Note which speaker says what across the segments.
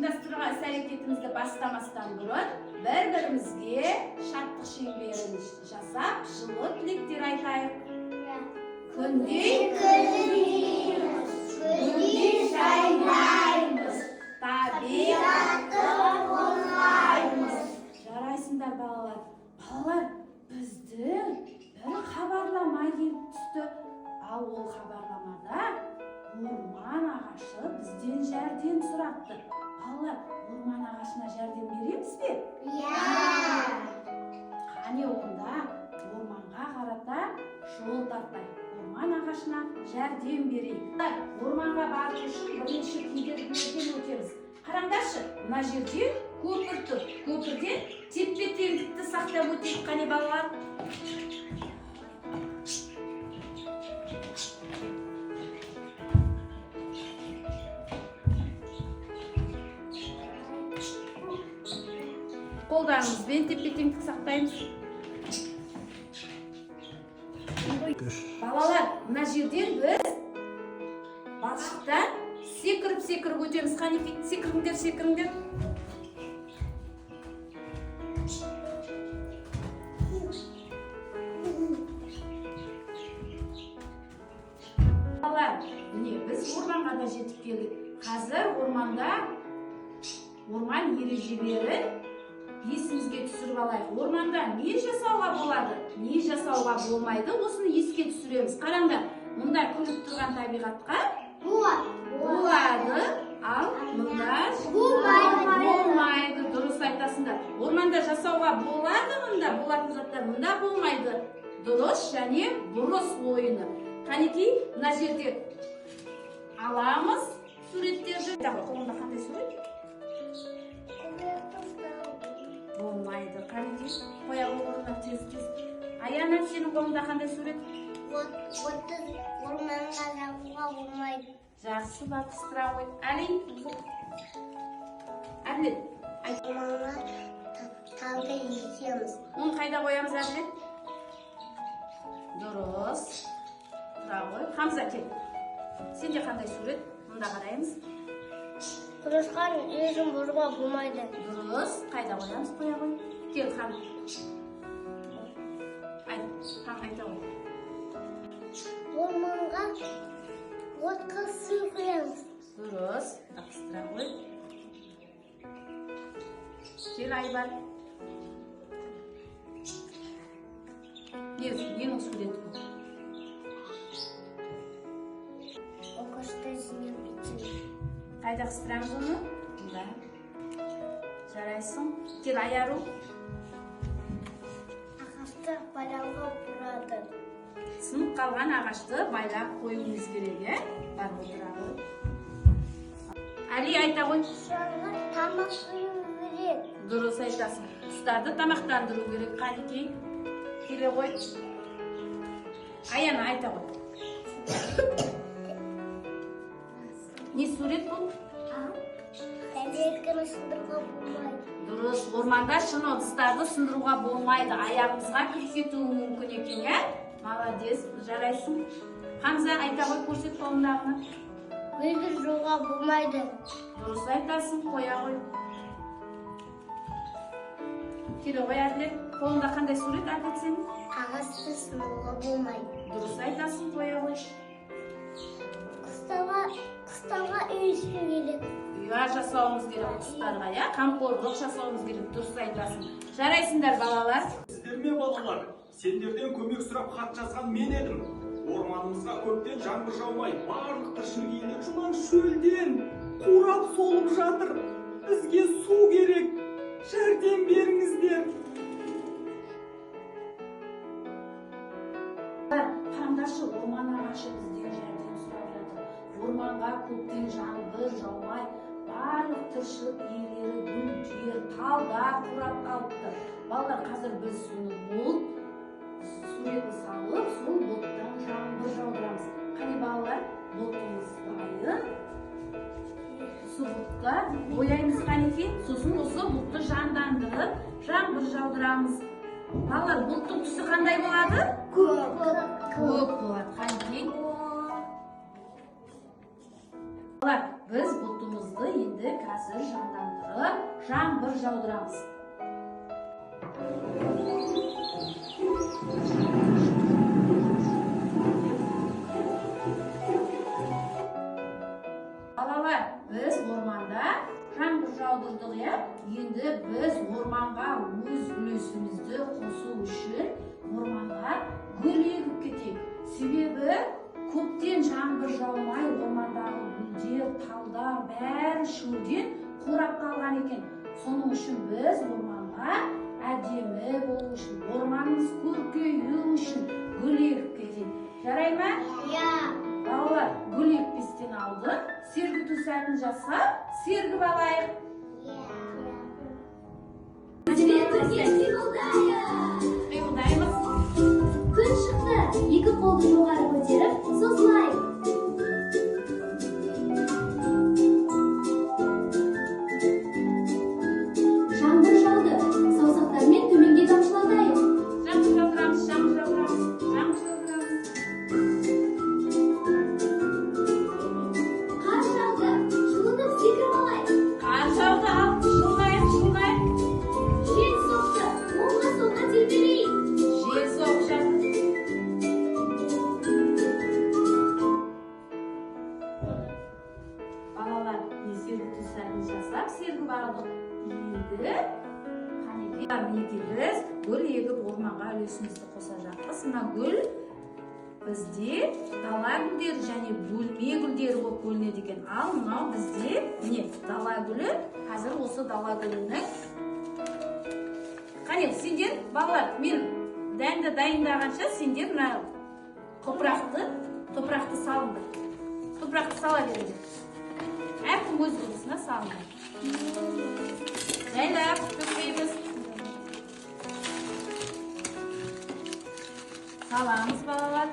Speaker 1: ұйымдастырған іс-әрекетімізді бастамастан бұрын бір-бірімізге шаттық шеңберін жасап, жылы тілектер айтайық. Күнде күліміз, күнде жайнаймыз, табиғатты қорғаймыз. Жарайсыңдар балалар. Балалар, біздің бір хабарлама келіп түсті. Ал ол хабарламада орман ағашы бізден жәрдем сұратты. Балалар, орман ағашына жәрдем береміз бе? Иә. Қане онда орманға қарата жол тартайық. Орман ағашына жәрдем берейік. Орманға бару үшін бірінші кедергілерден өтеміз. Қараңдаршы, мына жерде көпір тұр. Көпірден тепе-теңдікті сақтап өтейік. Қане балалар? Қолдарымызбен тепе-теңдік сақтаймыз. Балалар, мына жерден біз балшықтан секіріп өтеміз. Қанекей, секіріңдер. Балалар, міне біз орманға да жетіп келдік. Қазір орман ережелерін есімізге түсіріп алайық. Орманда не жасауға болады, не жасауға болмайды, осыны еске түсіреміз. Қараңдар, мұнда күліп тұрған табиғатқа болады, ал мұнда болмайды. Дұрыс айтасыңдар. Орманда жасауға болады, мұнда болатын заттар мұнда болмайды. Дұрыс және бұрыс ойыны. Қанекей, мына жерде аламыз суреттерді. Қолында қандай сурет? Болмайды. Қанекей, қоя қолына тез. Аяна, сенің қолында қандай сурет?
Speaker 2: Орманға жағуға болмайды.
Speaker 1: Жақсы, бақыстыра қой. Әділет.
Speaker 2: Орманға талды екеміз.
Speaker 1: Оны қайда қоямыз, Әділет? Дұрыс. Тұра қой. Хамза, кел. Сенде қандай сурет? Мұнда қараймыз.
Speaker 2: Құрышқан өзін бұруға болмайды.
Speaker 1: Дұрыс. Қайда қоямыз? Қоя қой. Кел, Хам. Айта қой.
Speaker 2: Орманға отқа су құямыз.
Speaker 1: Дұрыс. Бақыстыра қой. Кел, Айбар. Ненің суреті бұл?
Speaker 2: Оқышты жинап кетеміз.
Speaker 1: Қайда қыстырамыз оны? Да. Жарайсың. Кел, Аяру.
Speaker 2: Ағашты байлауға бұрады.
Speaker 1: Сынып қалған ағашты байлап қоюымыз керек, е? Бар отыра ғой. Али, айта ғой.
Speaker 2: Құстарға тамақ құю керек.
Speaker 1: Дұрыс айтасың. Құстарды тамақтандыру керек. Қанекей, келе ғой. Аяна, айта ғой. Не сурет бұл?
Speaker 2: Тәрбиелікені сындыруға болмайды.
Speaker 1: Дұрыс, орманда шын ыдыстарды сындыруға болмайды. Аяғымызға кіріп кетуі мүмкін екен, е? Молодец, жарайсың. Хамза, айта ғой, көрсет қолындағыны.
Speaker 2: Гүлді жууға болмайды.
Speaker 1: Дұрыс айтасың, қоя ғой. Келе ғой, Әділет. Қолында қандай сурет, Әділет сенің?
Speaker 2: Ағашты сындыруға болмайды.
Speaker 1: Дұрыс айтасың, қоя ғой.
Speaker 2: Құстарға үй істеу керек.
Speaker 1: Үйа жасауымыз керек құстарға, я? Қамқорлық жасауымыз керек, дұрыс айтасың. Жарайсыңдар, балалар.
Speaker 3: Сіздер ме балалар? Сендерден көмек сұрап хат жазған мен едім. Орманымызға көптен жаңбыр жаумай, барлық тіршілік иелері жылан шөлден қурап солып жатыр. Бізге су керек. Жәрдем беріңіздер.
Speaker 1: Қараңдаршы, орман ағашы бізден жәрдем сұрап жатыр. Орманға көптен жаңбыр жаумай, барлық тіршілік иелері гүл түйер, талдар қурап қалыпты. Балалар, қазір біз соны суретін салып, сол бұлттан жаңбыр жаудырамыз. Қане балалар, бұлтымыз дайын. Осы бұлтқа бояймыз, қанекей. Сосын осы бұлтты жандандырып, жаңбыр жаудырамыз. Балалар, бұлттың түсі қандай болады?
Speaker 2: Көк
Speaker 1: болады, қанекей. Балалар, Biz бұлтымызды енді қазір жандандырып, жаңбыр жаудырамыз. Балалар, біз орманда жаңбыр жаудырдық, иә? Енді біз орманға өз үлесімізді қосу үшін орманға гүл егіп кетейік. Себебі көптен жаңбыр жаумай ормандағы гүлдер, талдар бәрі шөлден қурап қалған екен. Соның үшін біз орманға әдемі болу үшін, орманымыз көркею үшін гүл егіп кетейік. Жарай ма?
Speaker 2: Иә.
Speaker 1: Балалар, гүл екпестен алдын сергіту сәтін жасап, сергіп алайық. Қимылдаймыз.
Speaker 4: Күн шықты, екі қолды жоғары көтеріп, созылайық. Жаңбыр жауды, саусақтармен төменге тамшылатайық.
Speaker 1: Жаңбыр жаудырамыз, жаңбыр жаудырамыз, жаңбыр жаудырамыз.
Speaker 4: Қар жауды, жылынып секіріп алайық.
Speaker 1: Қар жауды, ал шылдайық, шылдайық.
Speaker 4: Жел соқты, оңға солға тербелейік.
Speaker 1: Жел соғып жатыр. Балалар, сергіту сәтін жасап, сергіп алдық. Енді мінекей біз гүл егіп орманға үлесімізді қоса жатырмыз. Мына гүл бізде дала гүлдері және бөлме гүлдері болып бөлінеді екен. Ал мынау бізде міне дала гүлі. Қазір осы дала гүлінің сендер, балалар, мен дәнді дайындағанша сендер мына топырақты салыңдар. Топырақты сала беріңдер. Әркім өз құрысына салыңдар. Жайлап төкпейміз. Саламыз, балалар.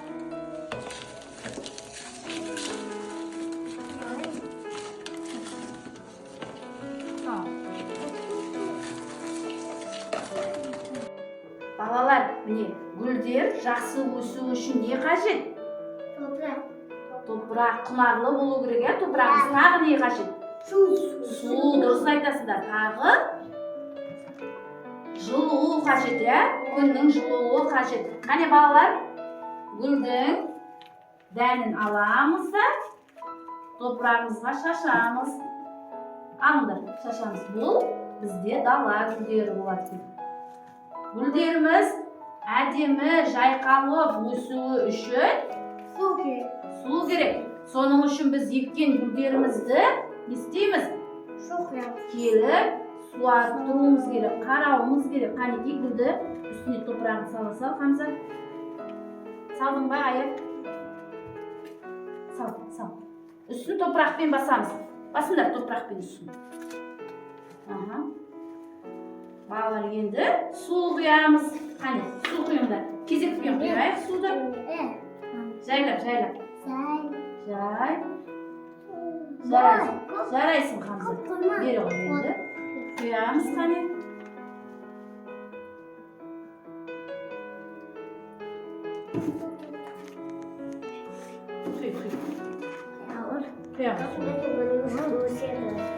Speaker 1: Балалар, міне, гүлдер жақсы өсу үшін не қажет? Топырақ құнарлы болу керек, иә? Топырағымыз тағы не қажет? Су, дұрыс айтасыздар. Тағы жылуы қажет, иә? Күннің жылуы қажет. Қане балалар, гүлдің дәнін аламыз да топырағымызға шашамыз. Алыңдар, шашамыз. Бұл бізде дала гүлдері болады. Гүлдеріміз әдемі жайқалып өсуі үшін су керек. Соның үшін біз еккен гүлдерімізді не істейміз? Келіп суарып керек, қарауымыз керек. Қанекей гүлді үстіне топырағын сала сал, Хамза. Салдың ба, аяқ? Сал. Үстін топырақпен басамыз. Басыңдар топырақпен үстін. Балалар, енді су құямыз. Қане, су құйыңдар. Кезекпен құйайық суды. Жайлап. Жарайсың, Хамза. Бері ғой енді. Құямыз, қане.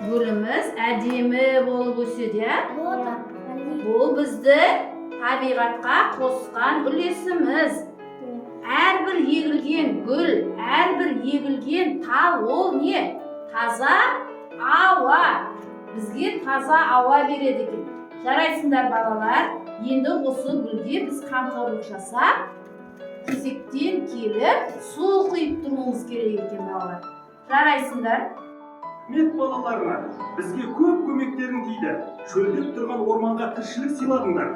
Speaker 1: Гүліміз әдемі болып өседі, иә? Бұл бізді табиғатқа қосқан үлесіміз. Әрбір егілген гүл, әрбір егілген тал ол не? Таза ауа. Бізге таза ауа береді екен. Жарайсыңдар, балалар. Енді осы гүлге біз қамқорлық жасап, кезектен келіп, су құйып тұруымыз керек екен, балалар. Жарайсыңдар.
Speaker 3: Мет балаларына, бізге көп көмектерің тиді. Шөлдеп тұрған орманға тіршілік сыйладыңдар.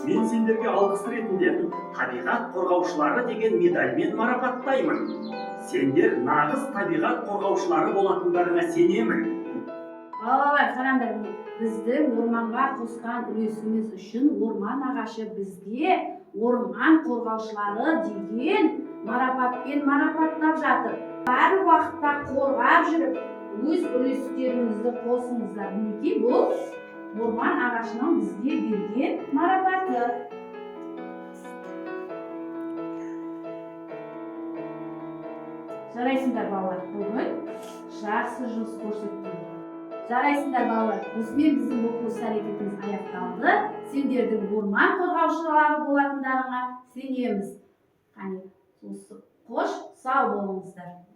Speaker 3: Мен сендерге алғыс ретінде табиғат қорғаушылары деген медальмен марапаттаймын. Сендер нағыз табиғат қорғаушылары болатындарыңа сенемін.
Speaker 1: Балалар, қараңдар, біздің орманға қосқан үлесіміз үшін орман ағашы бізге орман қорғаушылары деген марапатпен марапаттап жатыр. Бар уақытта қорғап жүріп, өз үлестеріңізді қосыңыздар. Мінекей бұл орман ағашының бізге берген марапаты. Жарайсыңдар, балалар. Бүгін жақсы жұмыс көрсеттің. Жарайсыңдар балалар, осымен біздің оқу іс-әрекетіміз аяқталды. Сендердің орман қорғаушылары болатындарыңа сенеміз. Қане, қош, сау болыңыздар.